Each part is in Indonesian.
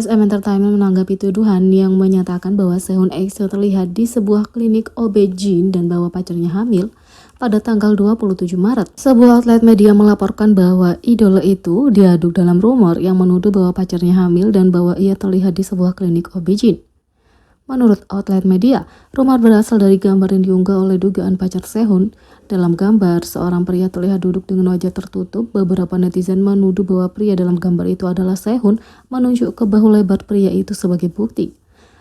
SM Entertainment menanggapi tuduhan yang menyatakan bahwa Sehun EXO terlihat di sebuah klinik OB/GYN dan bahwa pacarnya hamil pada tanggal 27 Maret. Sebuah outlet media melaporkan bahwa idola itu diaduk dalam rumor yang menuduh bahwa pacarnya hamil dan bahwa ia terlihat di sebuah klinik OB/GYN. Menurut outlet media, rumor berasal dari gambar yang diunggah oleh dugaan pacar Sehun. Dalam gambar, seorang pria terlihat duduk dengan wajah tertutup. Beberapa netizen menuduh bahwa pria dalam gambar itu adalah Sehun, menunjuk ke bahu lebar pria itu sebagai bukti.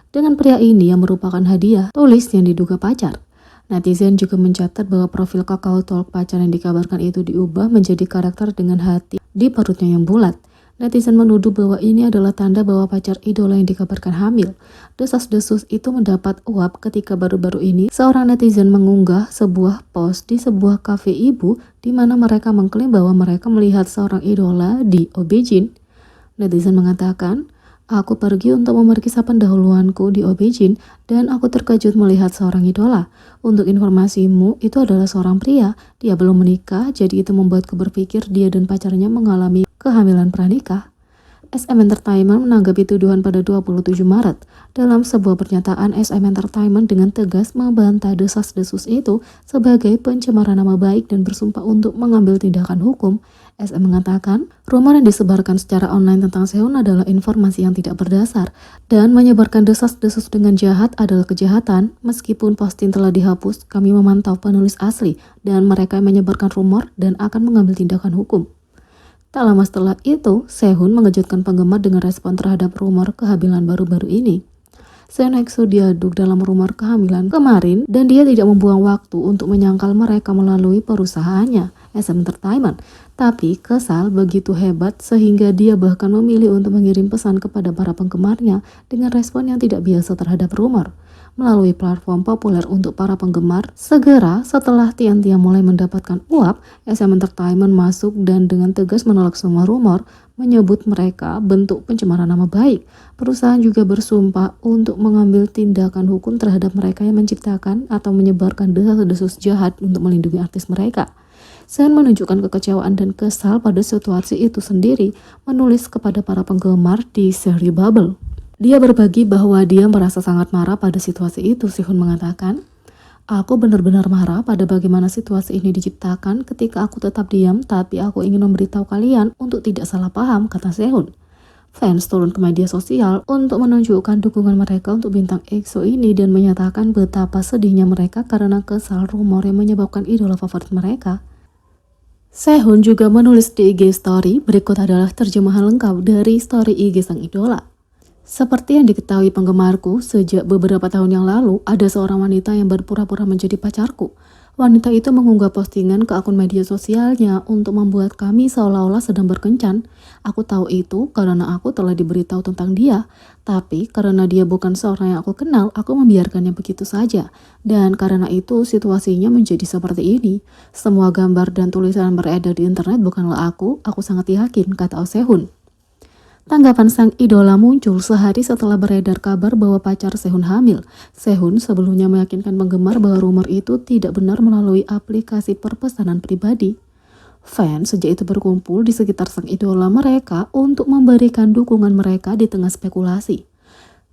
Dengan pria ini yang merupakan hadiah, tulis yang diduga pacar. Netizen juga mencatat bahwa profil Kakao Talk pacar yang dikabarkan itu diubah menjadi karakter dengan hati di perutnya yang bulat. Netizen menuduh bahwa ini adalah tanda bahwa pacar idola yang dikabarkan hamil. Desas-desus itu mendapat uap ketika baru-baru ini seorang netizen mengunggah sebuah post di sebuah kafe ibu di mana mereka mengklaim bahwa mereka melihat seorang idola di OB/GYN. Netizen mengatakan, "Aku pergi untuk memeriksa pendahuluanku di OB/GYN dan aku terkejut melihat seorang idola. Untuk informasimu, itu adalah seorang pria. Dia belum menikah, jadi itu membuatku berpikir dia dan pacarnya mengalami kehamilan pranikah." SM Entertainment menanggapi tuduhan pada 27 Maret. Dalam sebuah pernyataan, SM Entertainment dengan tegas membantah desas-desus itu sebagai pencemaran nama baik dan bersumpah untuk mengambil tindakan hukum. SM mengatakan, rumor yang disebarkan secara online tentang Sehun adalah informasi yang tidak berdasar dan menyebarkan desas-desus dengan jahat adalah kejahatan. Meskipun posting telah dihapus, kami memantau penulis asli dan mereka yang menyebarkan rumor dan akan mengambil tindakan hukum. Tak lama setelah itu, Sehun mengejutkan penggemar dengan respon terhadap rumor kehamilan baru-baru ini. Sehun EXO diaduk dalam rumor kehamilan kemarin dan dia tidak membuang waktu untuk menyangkal mereka melalui perusahaannya, SM Entertainment. Tapi kesal begitu hebat sehingga dia bahkan memilih untuk mengirim pesan kepada para penggemarnya dengan respon yang tidak biasa terhadap rumor. Melalui platform populer untuk para penggemar, segera setelah tiang-tiang mulai mendapatkan uap, SM Entertainment masuk dan dengan tegas menolak semua rumor, menyebut mereka bentuk pencemaran nama baik. Perusahaan juga bersumpah untuk mengambil tindakan hukum terhadap mereka yang menciptakan atau menyebarkan desas-desus jahat untuk melindungi artis mereka. Sehun menunjukkan kekecewaan dan kesal pada situasi itu sendiri, menulis kepada para penggemar di seri Bubble. Dia berbagi bahwa dia merasa sangat marah pada situasi itu. Sehun mengatakan, "Aku benar-benar marah pada bagaimana situasi ini diciptakan ketika aku tetap diam, tapi aku ingin memberitahu kalian untuk tidak salah paham," kata Sehun. Fans turun ke media sosial untuk menunjukkan dukungan mereka untuk bintang EXO ini dan menyatakan betapa sedihnya mereka karena kesal rumor yang menyebabkan idola favorit mereka. Sehun juga menulis di IG Story, berikut adalah terjemahan lengkap dari story IG sang idola. "Seperti yang diketahui penggemarku, sejak beberapa tahun yang lalu, ada seorang wanita yang berpura-pura menjadi pacarku. Wanita itu mengunggah postingan ke akun media sosialnya untuk membuat kami seolah-olah sedang berkencan. Aku tahu itu karena aku telah diberitahu tentang dia. Tapi karena dia bukan seorang yang aku kenal, aku membiarkannya begitu saja. Dan karena itu situasinya menjadi seperti ini. Semua gambar dan tulisan beredar di internet bukanlah aku sangat yakin," kata Sehun. Tanggapan sang idola muncul sehari setelah beredar kabar bahwa pacar Sehun hamil. Sehun sebelumnya meyakinkan penggemar bahwa rumor itu tidak benar melalui aplikasi perpesanan pribadi. Fans sejak itu berkumpul di sekitar sang idola mereka untuk memberikan dukungan mereka di tengah spekulasi.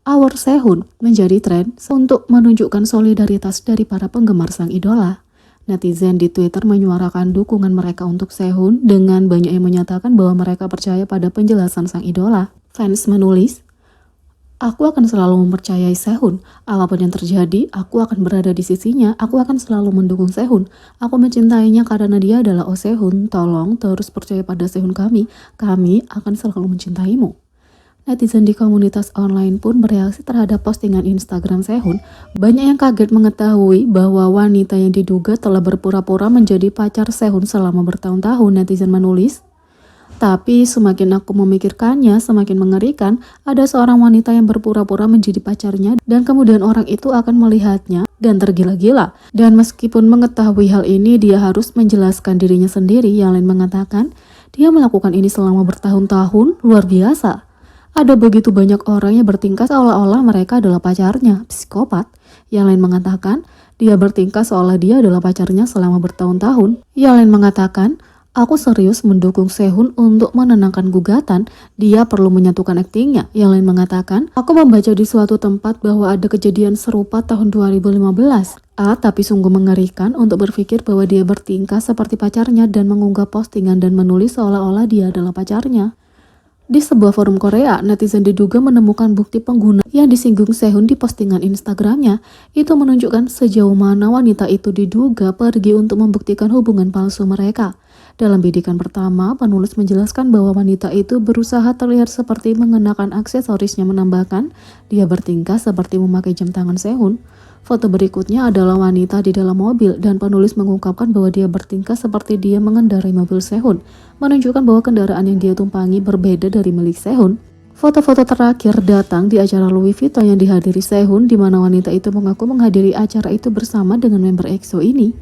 Our Sehun menjadi tren untuk menunjukkan solidaritas dari para penggemar sang idola. Netizen di Twitter menyuarakan dukungan mereka untuk Sehun dengan banyak yang menyatakan bahwa mereka percaya pada penjelasan sang idola. Fans menulis, "Aku akan selalu mempercayai Sehun. Apapun yang terjadi, aku akan berada di sisinya. Aku akan selalu mendukung Sehun. Aku mencintainya karena dia adalah Oh Sehun. Tolong terus percaya pada Sehun kami. Kami akan selalu mencintaimu." Netizen di komunitas online pun bereaksi terhadap postingan Instagram Sehun. Banyak yang kaget mengetahui bahwa wanita yang diduga telah berpura-pura menjadi pacar Sehun selama bertahun-tahun. Netizen menulis, "Tapi semakin aku memikirkannya, semakin mengerikan. Ada seorang wanita yang berpura-pura menjadi pacarnya dan kemudian orang itu akan melihatnya dan tergila-gila. Dan meskipun mengetahui hal ini, dia harus menjelaskan dirinya sendiri." Yang lain mengatakan, "Dia melakukan ini selama bertahun-tahun, luar biasa. Ada begitu banyak orang yang bertingkah seolah-olah mereka adalah pacarnya, psikopat." Yang lain mengatakan, "Dia bertingkah seolah dia adalah pacarnya selama bertahun-tahun." Yang lain mengatakan, Aku serius mendukung Sehun untuk menenangkan gugatan, dia perlu menyatukan aktingnya. Yang lain mengatakan, aku membaca di suatu tempat bahwa ada kejadian serupa tahun 2015. Tapi sungguh mengerikan untuk berpikir bahwa dia bertingkah seperti pacarnya dan mengunggah postingan dan menulis seolah-olah dia adalah pacarnya. Di sebuah forum Korea, netizen diduga menemukan bukti pengguna yang disinggung Sehun di postingan Instagramnya. Itu menunjukkan sejauh mana wanita itu diduga pergi untuk membuktikan hubungan palsu mereka. Dalam bidikan pertama, penulis menjelaskan bahwa wanita itu berusaha terlihat seperti mengenakan aksesorisnya, menambahkan dia bertingkah seperti memakai jam tangan Sehun. Foto berikutnya adalah wanita di dalam mobil dan penulis mengungkapkan bahwa dia bertingkah seperti dia mengendarai mobil Sehun, menunjukkan bahwa kendaraan yang dia tumpangi berbeda dari milik Sehun. Foto-foto terakhir datang di acara Louis Vuitton yang dihadiri Sehun, di mana wanita itu mengaku menghadiri acara itu bersama dengan member EXO ini.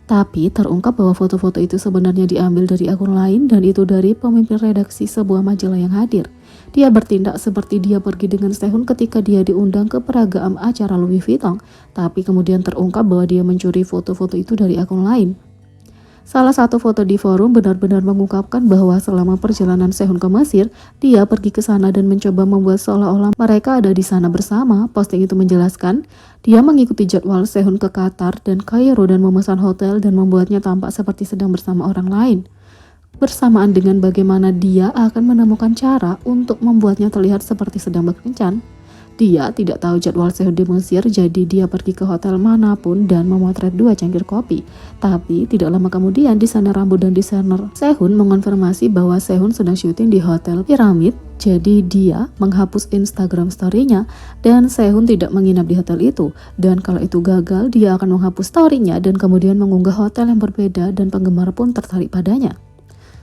Tapi terungkap bahwa foto-foto itu sebenarnya diambil dari akun lain dan itu dari pemimpin redaksi sebuah majalah yang hadir. Dia bertindak seperti dia pergi dengan Sehun ketika dia diundang ke peragaan acara Louis Vuitton, tapi kemudian terungkap bahwa dia mencuri foto-foto itu dari akun lain. Salah satu foto di forum benar-benar mengungkapkan bahwa selama perjalanan Sehun ke Mesir, dia pergi ke sana dan mencoba membuat seolah-olah mereka ada di sana bersama. Posting itu menjelaskan, dia mengikuti jadwal Sehun ke Qatar dan Kairo dan memesan hotel dan membuatnya tampak seperti sedang bersama orang lain. Bersamaan dengan bagaimana dia akan menemukan cara untuk membuatnya terlihat seperti sedang berkencan. Dia tidak tahu jadwal Sehun di Mesir, jadi dia pergi ke hotel manapun dan memotret 2 cangkir kopi. Tapi tidak lama kemudian desainer rambut dan desainer Sehun mengonfirmasi bahwa Sehun sedang syuting di hotel Piramid. Jadi dia menghapus Instagram story-nya dan Sehun tidak menginap di hotel itu. Dan kalau itu gagal, dia akan menghapus story-nya dan kemudian mengunggah hotel yang berbeda dan penggemar pun tertarik padanya.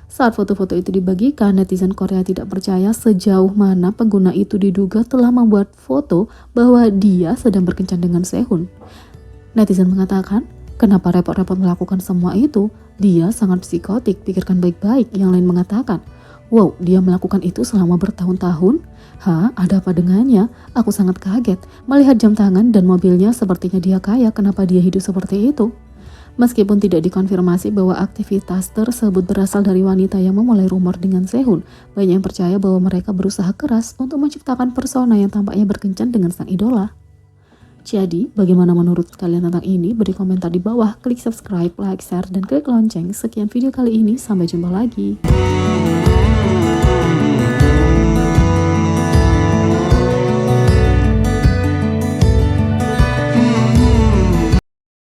Saat foto-foto itu dibagikan, netizen Korea tidak percaya sejauh mana pengguna itu diduga telah membuat foto bahwa dia sedang berkencan dengan Sehun. Netizen mengatakan, kenapa repot-repot melakukan semua itu? Dia sangat psikotik, pikirkan baik-baik. Yang lain mengatakan, wow, dia melakukan itu selama bertahun-tahun? Ada apa dengannya? Aku sangat kaget. Melihat jam tangan dan mobilnya sepertinya dia kaya, kenapa dia hidup seperti itu? Meskipun tidak dikonfirmasi bahwa aktivitas tersebut berasal dari wanita yang memulai rumor dengan Sehun, banyak yang percaya bahwa mereka berusaha keras untuk menciptakan persona yang tampaknya berkencan dengan sang idola. Jadi, bagaimana menurut kalian tentang ini? Beri komentar di bawah, klik subscribe, like, share, dan klik lonceng. Sekian video kali ini, sampai jumpa lagi.